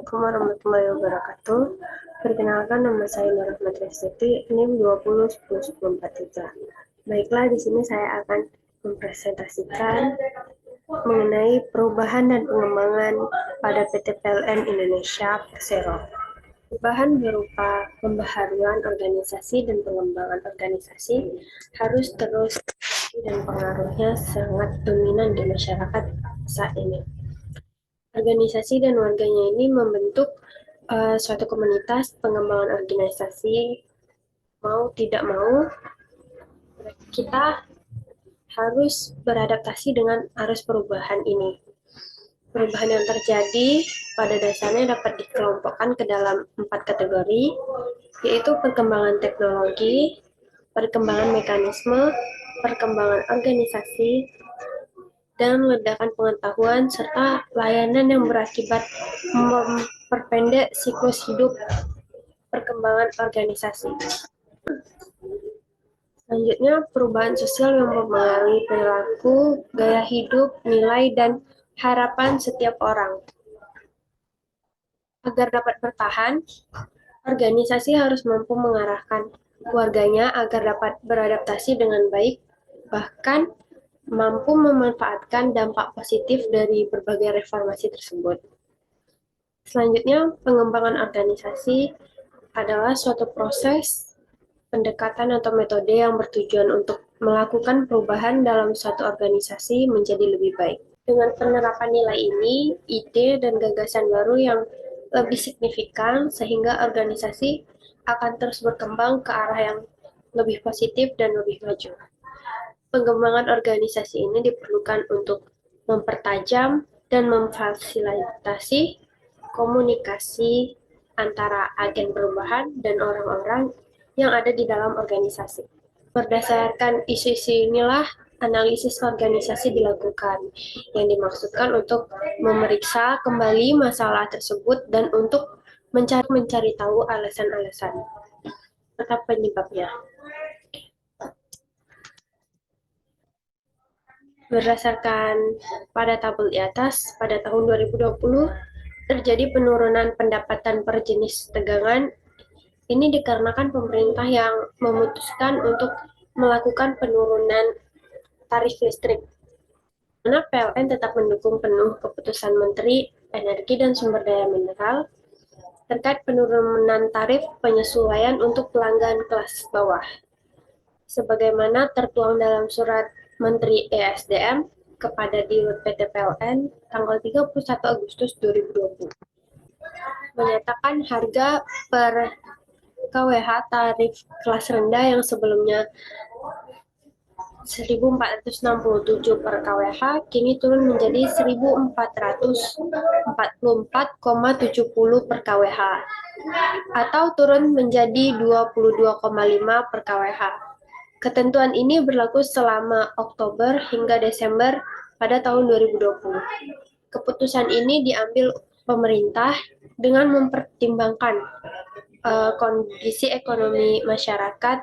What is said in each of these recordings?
Assalamualaikum warahmatullahi wabarakatuh. Perkenalkan, nama saya Nur Rahmat Restuti, NIM 20101043. Baiklah, di sini saya akan mempresentasikan mengenai perubahan dan pengembangan pada PT PLN Indonesia Persero. Perubahan berupa pembaharuan organisasi dan pengembangan organisasi harus terus dan pengaruhnya sangat dominan di masyarakat saat ini. Organisasi dan warganya ini membentuk suatu komunitas pengembangan organisasi. Mau tidak mau, kita harus beradaptasi dengan arus perubahan ini. Perubahan yang terjadi pada dasarnya dapat dikelompokkan ke dalam 4 kategori, yaitu perkembangan teknologi, perkembangan mekanisme, perkembangan organisasi, dan ledakan pengetahuan, serta layanan yang berakibat memperpendek siklus hidup perkembangan organisasi. Selanjutnya, perubahan sosial yang mempengaruhi perilaku, gaya hidup, nilai, dan harapan setiap orang. Agar dapat bertahan, organisasi harus mampu mengarahkan warganya agar dapat beradaptasi dengan baik, bahkan mampu memanfaatkan dampak positif dari berbagai reformasi tersebut. Selanjutnya, pengembangan organisasi adalah suatu proses pendekatan atau metode yang bertujuan untuk melakukan perubahan dalam suatu organisasi menjadi lebih baik. Dengan penerapan nilai ini, ide dan gagasan baru yang lebih signifikan sehingga organisasi akan terus berkembang ke arah yang lebih positif dan lebih maju. Pengembangan organisasi ini diperlukan untuk mempertajam dan memfasilitasi komunikasi antara agen perubahan dan orang-orang yang ada di dalam organisasi. Berdasarkan isu-isu inilah analisis organisasi dilakukan, yang dimaksudkan untuk memeriksa kembali masalah tersebut dan untuk mencari tahu alasan-alasan atau penyebabnya. Berdasarkan pada tabel di atas, pada tahun 2020 terjadi penurunan pendapatan per jenis tegangan. Ini dikarenakan pemerintah yang memutuskan untuk melakukan penurunan tarif listrik. Karena PLN tetap mendukung penuh keputusan Menteri Energi dan Sumber Daya Mineral terkait penurunan tarif penyesuaian untuk pelanggan kelas bawah. Sebagaimana tertuang dalam surat Menteri ESDM kepada Dirut PT PLN tanggal 31 Agustus 2020. Menyatakan harga per KWH tarif kelas rendah yang sebelumnya 1.467 per KWH kini turun menjadi 1.444,70 per KWH atau turun menjadi 22,5 per KWH. Ketentuan ini berlaku selama Oktober hingga Desember pada tahun 2020. Keputusan ini diambil pemerintah dengan mempertimbangkan kondisi ekonomi masyarakat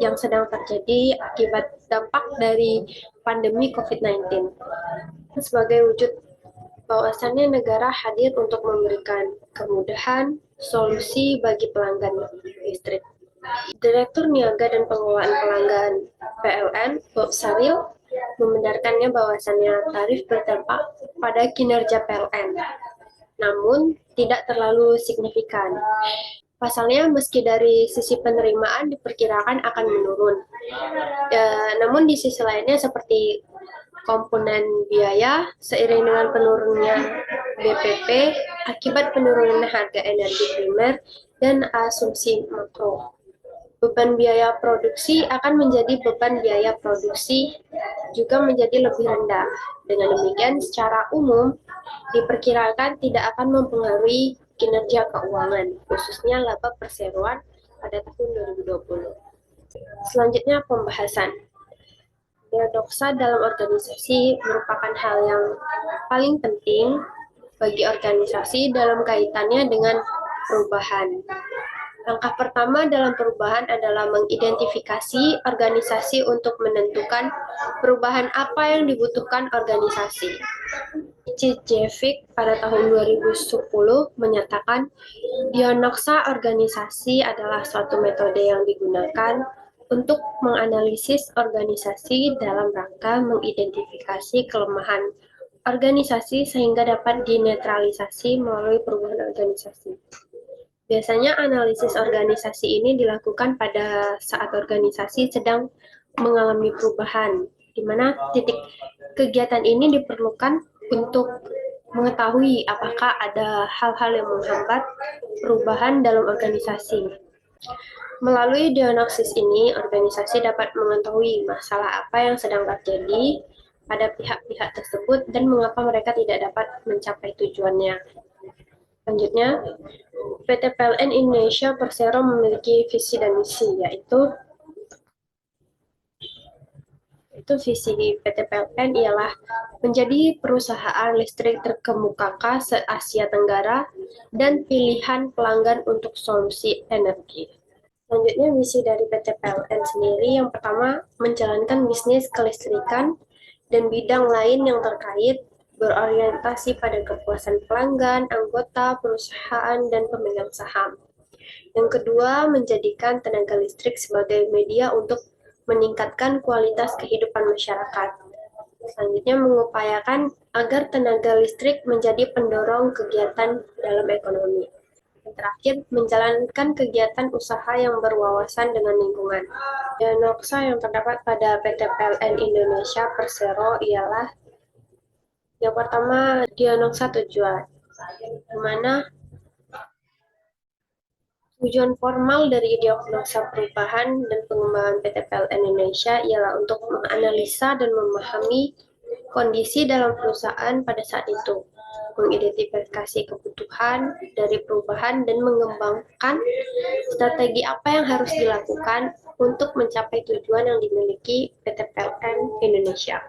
yang sedang terjadi akibat dampak dari pandemi COVID-19. Sebagai wujud bahwasannya negara hadir untuk memberikan kemudahan solusi bagi pelanggan listrik. Direktur Niaga dan Pengelolaan Pelanggan PLN, Bob Saril, membenarkannya bahwasannya tarif berdampak pada kinerja PLN, namun tidak terlalu signifikan. Pasalnya, meski dari sisi penerimaan diperkirakan akan menurun, namun di sisi lainnya seperti komponen biaya seiring dengan penurunnya BPP akibat penurunan harga energi primer dan asumsi makro. Beban biaya produksi akan menjadi beban biaya produksi juga menjadi lebih rendah. Dengan demikian, secara umum diperkirakan tidak akan mempengaruhi kinerja keuangan, khususnya laba perseroan pada tahun 2020. Selanjutnya, pembahasan. Diadoksa dalam organisasi merupakan hal yang paling penting bagi organisasi dalam kaitannya dengan perubahan. Langkah pertama dalam perubahan adalah mengidentifikasi organisasi untuk menentukan perubahan apa yang dibutuhkan organisasi. Cijevic pada tahun 2010 menyatakan diagnosa organisasi adalah suatu metode yang digunakan untuk menganalisis organisasi dalam rangka mengidentifikasi kelemahan organisasi sehingga dapat dinetralisasi melalui perubahan organisasi. Biasanya analisis organisasi ini dilakukan pada saat organisasi sedang mengalami perubahan, di mana titik kegiatan ini diperlukan untuk mengetahui apakah ada hal-hal yang menghambat perubahan dalam organisasi. Melalui diagnosis ini, organisasi dapat mengetahui masalah apa yang sedang terjadi pada pihak-pihak tersebut dan mengapa mereka tidak dapat mencapai tujuannya. Selanjutnya, PT PLN Indonesia Persero memiliki visi dan misi, yaitu visi PT PLN ialah menjadi perusahaan listrik terkemuka se-Asia Tenggara dan pilihan pelanggan untuk solusi energi. Selanjutnya, misi dari PT PLN sendiri yang pertama, menjalankan bisnis kelistrikan dan bidang lain yang terkait berorientasi pada kepuasan pelanggan, anggota, perusahaan, dan pemegang saham. Yang kedua, menjadikan tenaga listrik sebagai media untuk meningkatkan kualitas kehidupan masyarakat. Selanjutnya, mengupayakan agar tenaga listrik menjadi pendorong kegiatan dalam ekonomi. Yang terakhir, menjalankan kegiatan usaha yang berwawasan dengan lingkungan. Diagnosa yang terdapat pada PT PLN Indonesia Persero ialah yang pertama, diagnosa tujuan, di mana tujuan formal dari diagnosa perubahan dan pengembangan PT PLN Indonesia ialah untuk menganalisa dan memahami kondisi dalam perusahaan pada saat itu, mengidentifikasi kebutuhan dari perubahan dan mengembangkan strategi apa yang harus dilakukan untuk mencapai tujuan yang dimiliki PT PLN Indonesia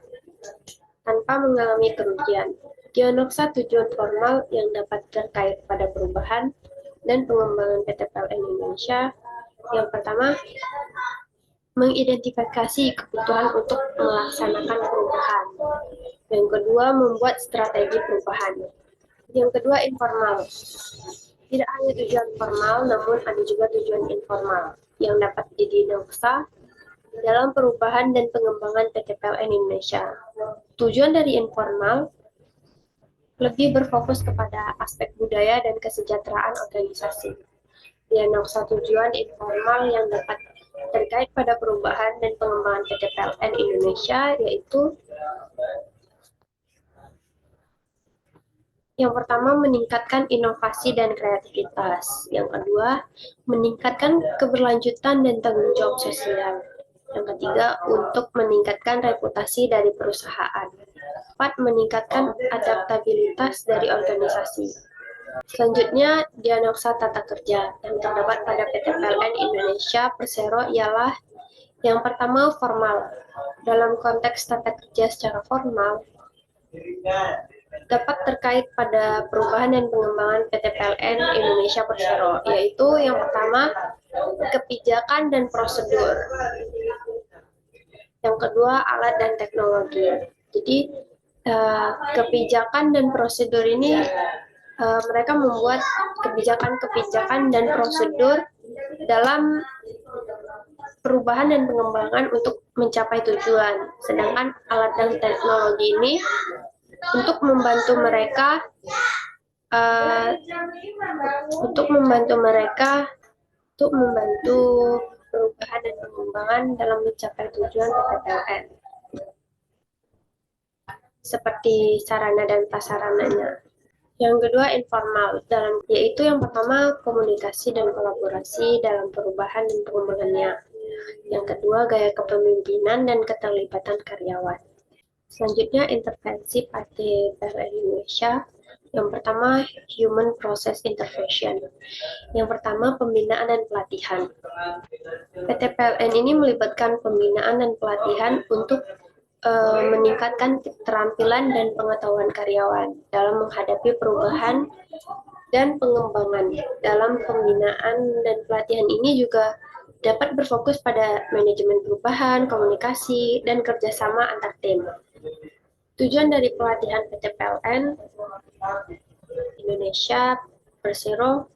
tanpa mengalami kerugian. Diagnosa tujuan formal yang dapat terkait pada perubahan dan pengembangan PT PLN Indonesia. Yang pertama, mengidentifikasi kebutuhan untuk melaksanakan perubahan. Yang kedua, membuat strategi perubahan. Yang kedua, informal. Tidak hanya tujuan formal, namun ada juga tujuan informal yang dapat didiagnosa dalam perubahan dan pengembangan PT PLN Indonesia. Tujuan dari informal lebih berfokus kepada aspek budaya dan kesejahteraan organisasi. Diagnosa tujuan informal yang dapat terkait pada perubahan dan pengembangan PT PLN Indonesia yaitu yang pertama, meningkatkan inovasi dan kreativitas. Yang kedua, meningkatkan keberlanjutan dan tanggung jawab sosial. Yang ketiga, untuk meningkatkan reputasi dari perusahaan. Empat, meningkatkan adaptabilitas dari organisasi. Selanjutnya, diagnosa tata kerja yang terdapat pada PT PLN Indonesia Persero ialah yang pertama, formal. Dalam konteks tata kerja secara formal, dapat terkait pada perubahan dan pengembangan PT PLN Indonesia Persero, yaitu yang pertama, kebijakan dan prosedur. Yang kedua, alat dan teknologi. Jadi, kebijakan dan prosedur ini mereka membuat kebijakan-kebijakan dan prosedur dalam perubahan dan pengembangan untuk mencapai tujuan. Sedangkan alat dan teknologi ini untuk membantu mereka untuk membantu perubahan dan pengembangan dalam mencapai tujuan PT PLN. Seperti sarana dan prasarananya. Yang kedua, informal, yaitu yang pertama, komunikasi dan kolaborasi dalam perubahan dan pengembangannya. Yang kedua, gaya kepemimpinan dan keterlibatan karyawan. Selanjutnya, intervensi PT PLN Indonesia. Yang pertama, Human Process Intervention. Yang pertama, pembinaan dan pelatihan. PT PLN ini melibatkan pembinaan dan pelatihan untuk meningkatkan keterampilan dan pengetahuan karyawan dalam menghadapi perubahan dan pengembangan. Dalam pembinaan dan pelatihan ini juga dapat berfokus pada manajemen perubahan, komunikasi, dan kerjasama antar tim. Tujuan dari pelatihan PT PLN Indonesia Persero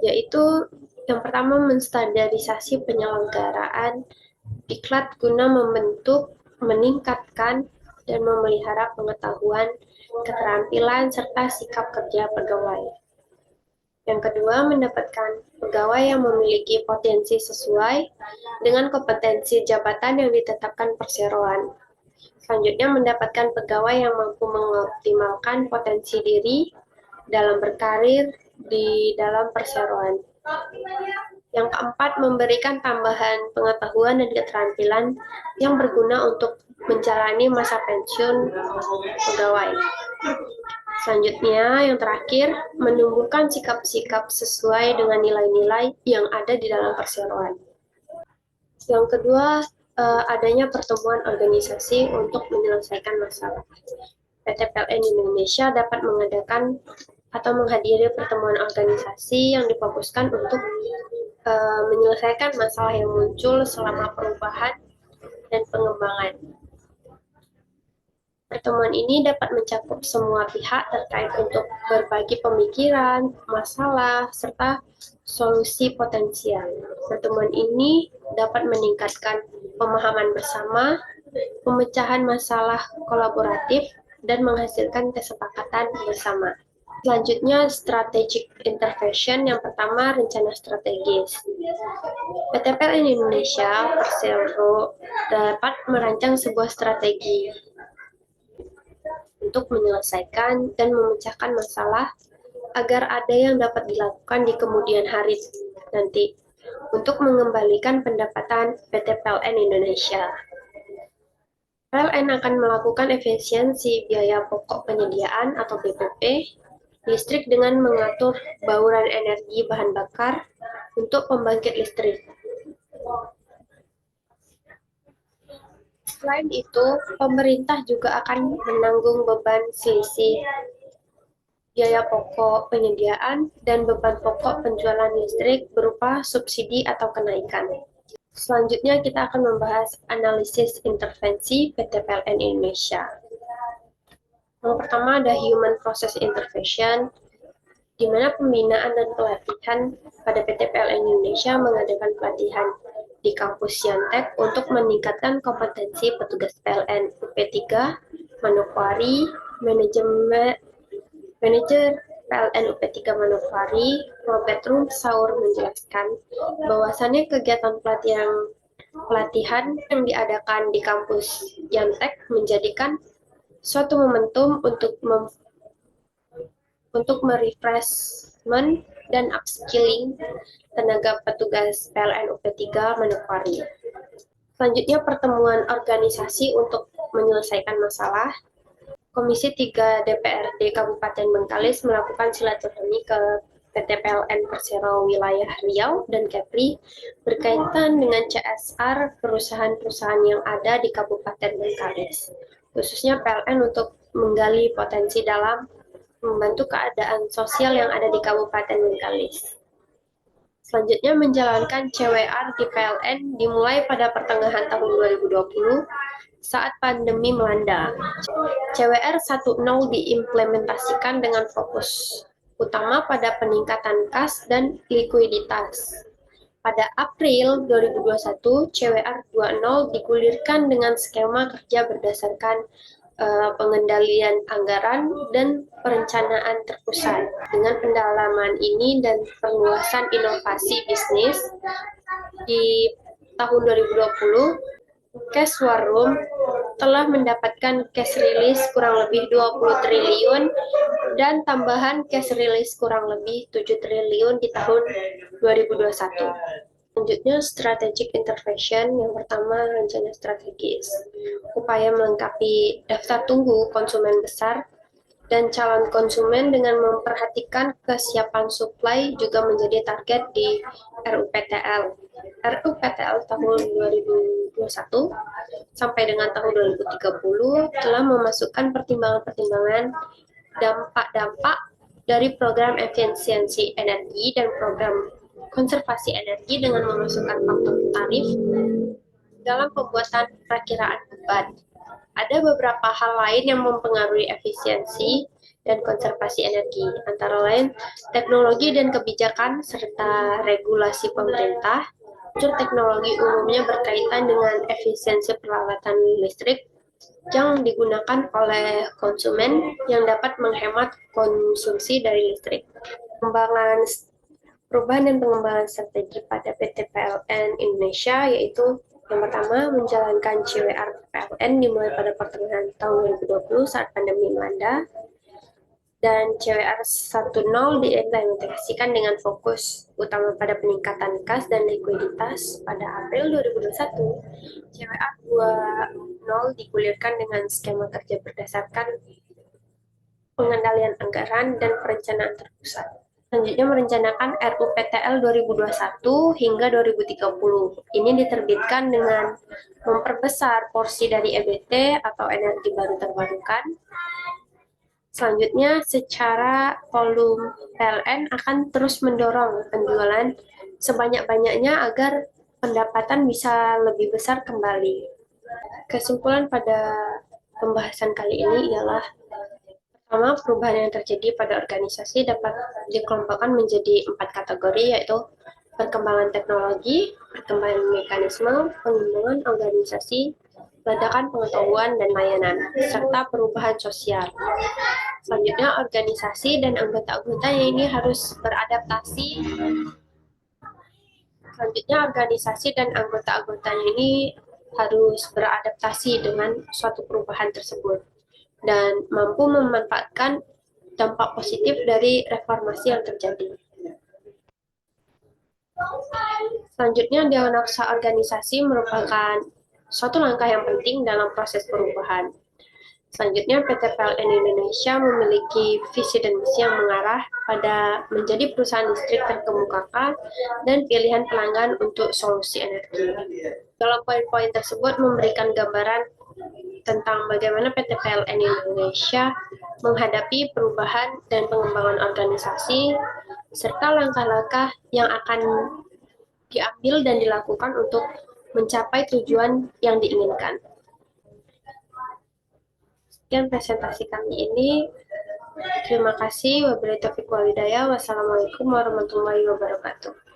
yaitu yang pertama menstandarisasi penyelenggaraan diklat guna membentuk, meningkatkan, dan memelihara pengetahuan, keterampilan, serta sikap kerja pegawai. Yang kedua, mendapatkan pegawai yang memiliki potensi sesuai dengan kompetensi jabatan yang ditetapkan perseroan. Selanjutnya, mendapatkan pegawai yang mampu mengoptimalkan potensi diri dalam berkarir di dalam perseroan. Yang keempat, memberikan tambahan pengetahuan dan keterampilan yang berguna untuk menjalani masa pensiun pegawai. Selanjutnya, yang terakhir, menumbuhkan sikap-sikap sesuai dengan nilai-nilai yang ada di dalam perseroan. Yang kedua, adanya pertemuan organisasi untuk menyelesaikan masalah. PT PLN Indonesia dapat mengadakan atau menghadiri pertemuan organisasi yang difokuskan untuk menyelesaikan masalah yang muncul selama perubahan dan pengembangan. Pertemuan ini dapat mencakup semua pihak terkait untuk berbagi pemikiran, masalah, serta solusi potensial. Pertemuan ini dapat meningkatkan pemahaman bersama, pemecahan masalah kolaboratif, dan menghasilkan kesepakatan bersama. Selanjutnya, strategic intervention. Yang pertama, rencana strategis. PT PLN Indonesia Persero dapat merancang sebuah strategi untuk menyelesaikan dan memecahkan masalah agar ada yang dapat dilakukan di kemudian hari nanti untuk mengembalikan pendapatan PT PLN Indonesia. PLN akan melakukan efisiensi biaya pokok penyediaan atau BPP listrik dengan mengatur bauran energi bahan bakar untuk pembangkit listrik. Selain itu, pemerintah juga akan menanggung beban selisih biaya pokok penyediaan dan beban pokok penjualan listrik berupa subsidi atau kenaikan. Selanjutnya kita akan membahas analisis intervensi PT PLN Indonesia. Yang pertama ada Human Process Intervention, di mana pembinaan dan pelatihan pada PT PLN Indonesia mengadakan pelatihan di kampus Yantek untuk meningkatkan kompetensi petugas PLN UP3, Manokwari, Manajer PLN UP3 Manokwari, Robert Rum Saur menjelaskan bahwasannya kegiatan pelatihan yang diadakan di kampus Yantek menjadikan suatu momentum untuk merefreshment dan upskilling tenaga petugas PLN UP3 Manokwari. Selanjutnya pertemuan organisasi untuk menyelesaikan masalah. Komisi 3 DPRD Kabupaten Bengkalis melakukan silaturahmi ke PT PLN Persero Wilayah Riau dan Kepri berkaitan dengan CSR perusahaan-perusahaan yang ada di Kabupaten Bengkalis, khususnya PLN untuk menggali potensi dalam membantu keadaan sosial yang ada di Kabupaten Bengkalis. Selanjutnya menjalankan CWR di PLN dimulai pada pertengahan tahun 2020 saat pandemi melanda. CWR 10 diimplementasikan dengan fokus utama pada peningkatan kas dan likuiditas. Pada April 2021, CWR 20 digulirkan dengan skema kerja berdasarkan pengendalian anggaran dan perencanaan terpusat. Dengan pendalaman ini dan perluasan inovasi bisnis di tahun 2020, Cash War Room telah mendapatkan cash release kurang lebih 20 triliun dan tambahan cash release kurang lebih 7 triliun di tahun 2021. Selanjutnya, strategic intervention. Yang pertama, rencana strategis. Upaya melengkapi daftar tunggu konsumen besar dan calon konsumen dengan memperhatikan kesiapan suplai juga menjadi target di RUPTL. RUPTL tahun 2021 sampai dengan tahun 2030 telah memasukkan pertimbangan-pertimbangan dampak-dampak dari program efisiensi energi dan program konservasi energi dengan memasukkan faktor tarif dalam pembuatan perakiraan beban. Ada beberapa hal lain yang mempengaruhi efisiensi dan konservasi energi, antara lain teknologi dan kebijakan serta regulasi pemerintah. Unsur teknologi umumnya berkaitan dengan efisiensi peralatan listrik yang digunakan oleh konsumen yang dapat menghemat konsumsi dari listrik. Pengembangan perubahan dan pengembangan strategi pada PT PLN Indonesia yaitu yang pertama, menjalankan CWR PLN dimulai pada pertengahan tahun 2020 saat pandemi melanda, dan CWR 1.0 diimplementasikan dengan fokus utama pada peningkatan kas dan likuiditas pada April 2021. CWR 2.0 digulirkan dengan skema kerja berdasarkan pengendalian anggaran dan perencanaan terpusat. Selanjutnya merencanakan RUPTL 2021 hingga 2030. Ini diterbitkan dengan memperbesar porsi dari EBT atau energi baru terbarukan. Selanjutnya, secara volume PLN akan terus mendorong penjualan sebanyak-banyaknya agar pendapatan bisa lebih besar kembali. Kesimpulan pada pembahasan kali ini ialah pertama, perubahan yang terjadi pada organisasi dapat dikelompokkan menjadi 4 kategori, yaitu perkembangan teknologi, perkembangan mekanisme, pengembangan organisasi, ledakan pengetahuan dan layanan, serta perubahan sosial. Selanjutnya, organisasi dan anggota-anggotanya ini harus beradaptasi. Selanjutnya, organisasi dan anggota-anggotanya ini harus beradaptasi dengan suatu perubahan tersebut dan mampu memanfaatkan dampak positif dari reformasi yang terjadi. Selanjutnya, diagnosa organisasi merupakan suatu langkah yang penting dalam proses perubahan. Selanjutnya, PT PLN Indonesia memiliki visi dan misi yang mengarah pada menjadi perusahaan listrik terkemukakan dan pilihan pelanggan untuk solusi energi. Dalam poin-poin tersebut memberikan gambaran tentang bagaimana PT PLN Indonesia menghadapi perubahan dan pengembangan organisasi, serta langkah-langkah yang akan diambil dan dilakukan untuk mencapai tujuan yang diinginkan. Sekian presentasi kami ini. Terima kasih. Wabillahi taufiq wal hidayah. Wassalamualaikum warahmatullahi wabarakatuh.